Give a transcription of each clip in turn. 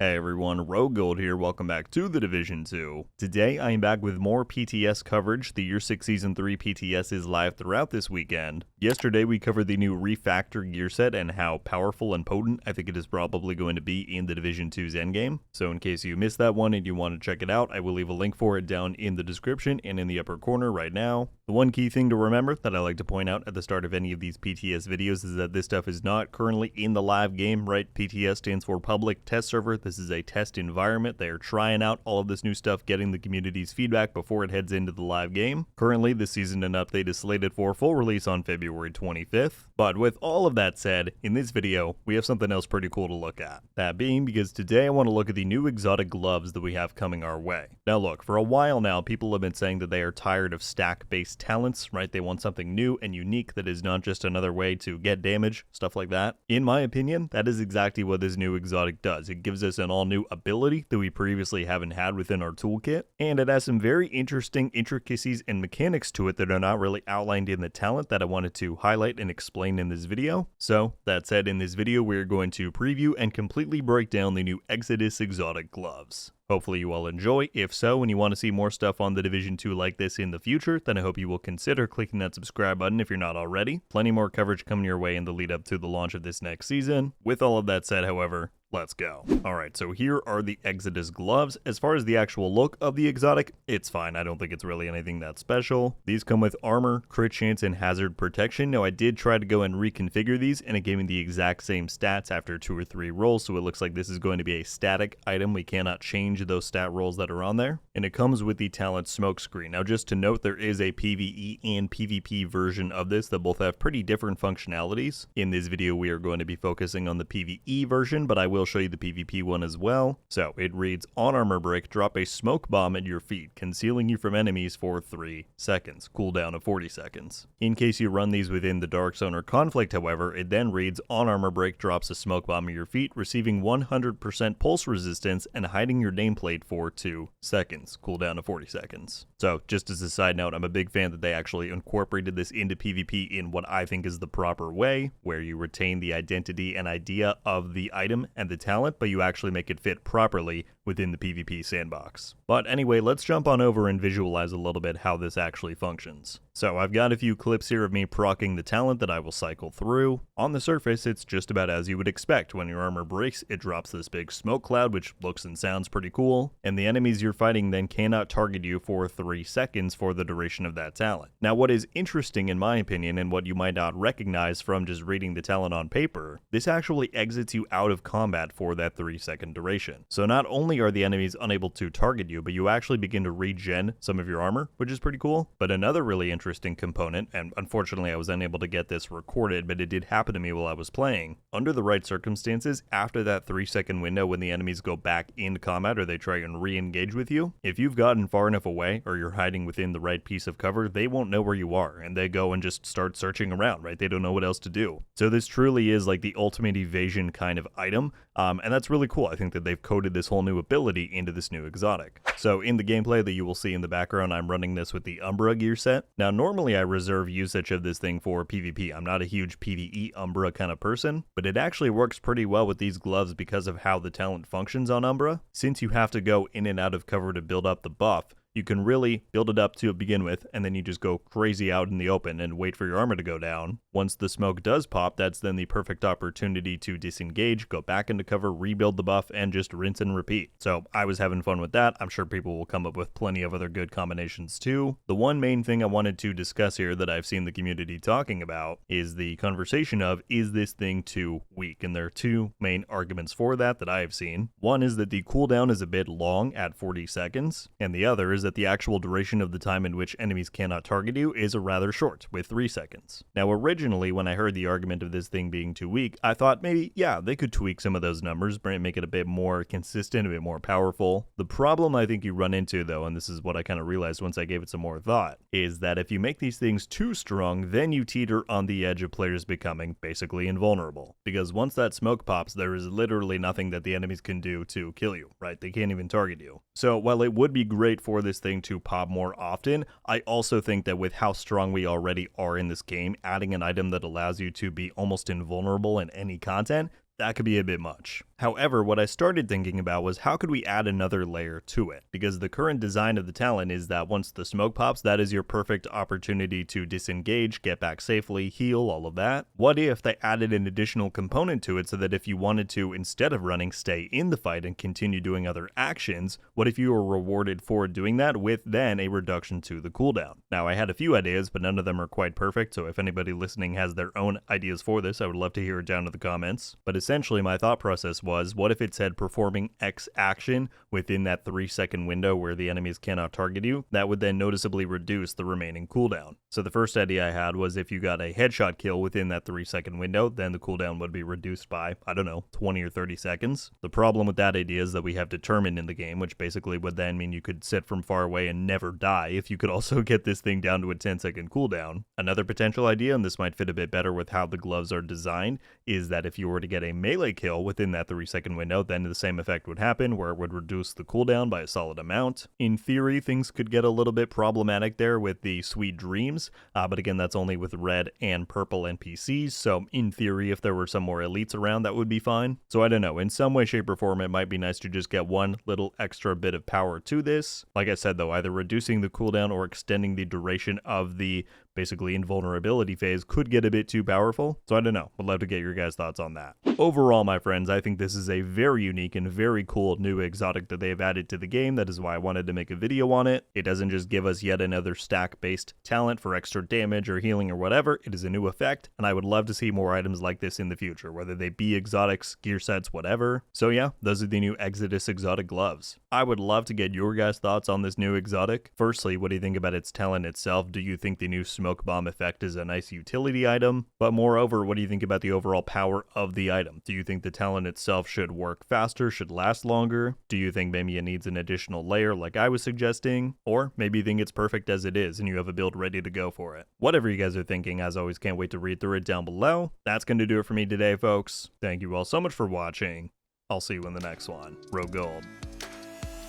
Hey everyone, RogueGold here, welcome back to the Division 2. Today I am back with more PTS coverage. The Year 6 Season 3 PTS is live throughout this weekend. Yesterday we covered the new refactor gear set and how powerful and potent I think it is probably going to be in the Division 2's endgame. So in case you missed that one and you want to check it out, I will leave a link for it down in the description and in the upper corner right now. The one key thing to remember that I like to point out at the start of any of these PTS videos is that this stuff is not currently in the live game, right? PTS stands for Public Test Server. This is a test environment. They are trying out all of this new stuff, getting the community's feedback before it heads into the live game. Currently, this season and update is slated for full release on February 25th. But with all of that said, in this video, we have something else pretty cool to look at. That being because today I want to look at the new exotic gloves that we have coming our way. Now look, for a while now, people have been saying that they are tired of stack-based talents, right? They want something new and unique that is not just another way to get damage, stuff like that. In my opinion, that is exactly what this new exotic does. It gives us an all-new ability that we previously haven't had within our toolkit, and it has some very interesting intricacies and mechanics to it that are not really outlined in the talent that I wanted to highlight and explain in this video. So, that said, in this video we're going to preview and completely break down the new Exodus exotic gloves. Hopefully you all enjoy. If so, and you want to see more stuff on the Division 2 like this in the future, then I hope you will consider clicking that subscribe button if you're not already. Plenty more coverage coming your way in the lead up to the launch of this next season. With all of that said, however, let's go. Alright, so here are the Exodus gloves. As far as the actual look of the exotic, it's fine. I don't think it's really anything that special. These come with armor, crit chance, and hazard protection. Now I did try to go and reconfigure these, and it gave me the exact same stats after 2 or 3 rolls, so it looks like this is going to be a static item. We cannot change those stat rolls that are on there. And it comes with the talent smokescreen. Now just to note, there is a PvE and PvP version of this that both have pretty different functionalities. In this video we are going to be focusing on the PvE version, but I will show you the PvP one as well. So it reads, on armor break, drop a smoke bomb at your feet, concealing you from enemies for 3 seconds, cooldown of 40 seconds. In case you run these within the Dark Zone or Conflict, however, it then reads, on armor break, drops a smoke bomb at your feet, receiving 100% pulse resistance and hiding your nameplate for 2 seconds, cooldown of 40 seconds. So just as a side note, I'm a big fan that they actually incorporated this into PvP in what I think is the proper way, where you retain the identity and idea of the item and the talent, but you actually make it fit properly within the PvP sandbox. But anyway, let's jump on over and visualize a little bit how this actually functions. So I've got a few clips here of me proccing the talent that I will cycle through. On the surface, it's just about as you would expect. When your armor breaks, it drops this big smoke cloud, which looks and sounds pretty cool, and the enemies you're fighting then cannot target you for 3 seconds for the duration of that talent. Now what is interesting in my opinion, and what you might not recognize from just reading the talent on paper, this actually exits you out of combat for that 3-second duration. So not only are the enemies unable to target you, but you actually begin to regen some of your armor, which is pretty cool. But another really interesting component, and unfortunately I was unable to get this recorded, but it did happen to me while I was playing, under the right circumstances, after that 3-second window when the enemies go back into combat or they try and re-engage with you, if you've gotten far enough away or you're hiding within the right piece of cover, they won't know where you are, and they go and just start searching around, right? They don't know what else to do. So this truly is like the ultimate evasion kind of item, and that's really cool. I think that they've coded this whole new ability into this new exotic. So in the gameplay that you will see in the background, I'm running this with the Umbra gear set. Now normally I reserve usage of this thing for PvP. I'm not a huge PvE Umbra kind of person, but it actually works pretty well with these gloves because of how the talent functions on Umbra. Since you have to go in and out of cover to build up the buff, you can really build it up to begin with, and then you just go crazy out in the open and wait for your armor to go down. Once the smoke does pop, that's then the perfect opportunity to disengage, go back into cover, rebuild the buff, and just rinse and repeat. So I was having fun with that. I'm sure people will come up with plenty of other good combinations too. The one main thing I wanted to discuss here that I've seen the community talking about is the conversation of, is this thing too weak? And there are 2 main arguments for that I have seen. One is that the cooldown is a bit long at 40 seconds, and the other is that the actual duration of the time in which enemies cannot target you is rather short, with 3 seconds. Now originally, when I heard the argument of this thing being too weak, I thought maybe, yeah, they could tweak some of those numbers, make it a bit more consistent, a bit more powerful. The problem I think you run into though, and this is what I kind of realized once I gave it some more thought, is that if you make these things too strong, then you teeter on the edge of players becoming basically invulnerable. Because once that smoke pops, there is literally nothing that the enemies can do to kill you, right? They can't even target you. So while it would be great for this thing to pop more often, I also think that with how strong we already are in this game, adding an item that allows you to be almost invulnerable in any content, that could be a bit much. However, what I started thinking about was how could we add another layer to it? Because the current design of the talent is that once the smoke pops, that is your perfect opportunity to disengage, get back safely, heal, all of that. What if they added an additional component to it so that if you wanted to, instead of running, stay in the fight and continue doing other actions, what if you were rewarded for doing that with then a reduction to the cooldown? Now, I had a few ideas, but none of them are quite perfect, so if anybody listening has their own ideas for this, I would love to hear it down in the comments. But essentially, my thought process was, what if it said performing X action within that 3-second window where the enemies cannot target you? That would then noticeably reduce the remaining cooldown. So the first idea I had was if you got a headshot kill within that 3-second window, then the cooldown would be reduced by, I don't know, 20 or 30 seconds. The problem with that idea is that we have determined in the game, which basically would then mean you could sit from far away and never die if you could also get this thing down to a 10-second cooldown. Another potential idea, and this might fit a bit better with how the gloves are designed, is that if you were to get a melee kill within that 3-second window, then the same effect would happen where it would reduce the cooldown by a solid amount. In theory, things could get a little bit problematic there with the Sweet Dreams, but again, that's only with red and purple NPCs, so in theory, if there were some more elites around, that would be fine. So I don't know, in some way, shape, or form, it might be nice to just get one little extra bit of power to this. Like I said though, either reducing the cooldown or extending the duration of the basically invulnerability phase could get a bit too powerful, so I don't know. Would love to get your guys' thoughts on that. Overall, my friends, I think this is a very unique and very cool new exotic that they have added to the game. That is why I wanted to make a video on it. It doesn't just give us yet another stack-based talent for extra damage or healing or whatever. It is a new effect, and I would love to see more items like this in the future, whether they be exotics, gear sets, whatever. So yeah, those are the new Exodus exotic gloves. I would love to get your guys' thoughts on this new exotic. Firstly, what do you think about its talent itself? Do you think the new smoke bomb effect is a nice utility item? But moreover, what do you think about the overall power of the item? Do you think the talent itself should work faster, should last longer? Do you think maybe it needs an additional layer like I was suggesting? Or maybe you think it's perfect as it is and you have a build ready to go for it? Whatever you guys are thinking, as always, can't wait to read through it down below. That's going to do it for me today, folks. Thank you all so much for watching. I'll see you in the next one. RogueGold.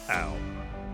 Out.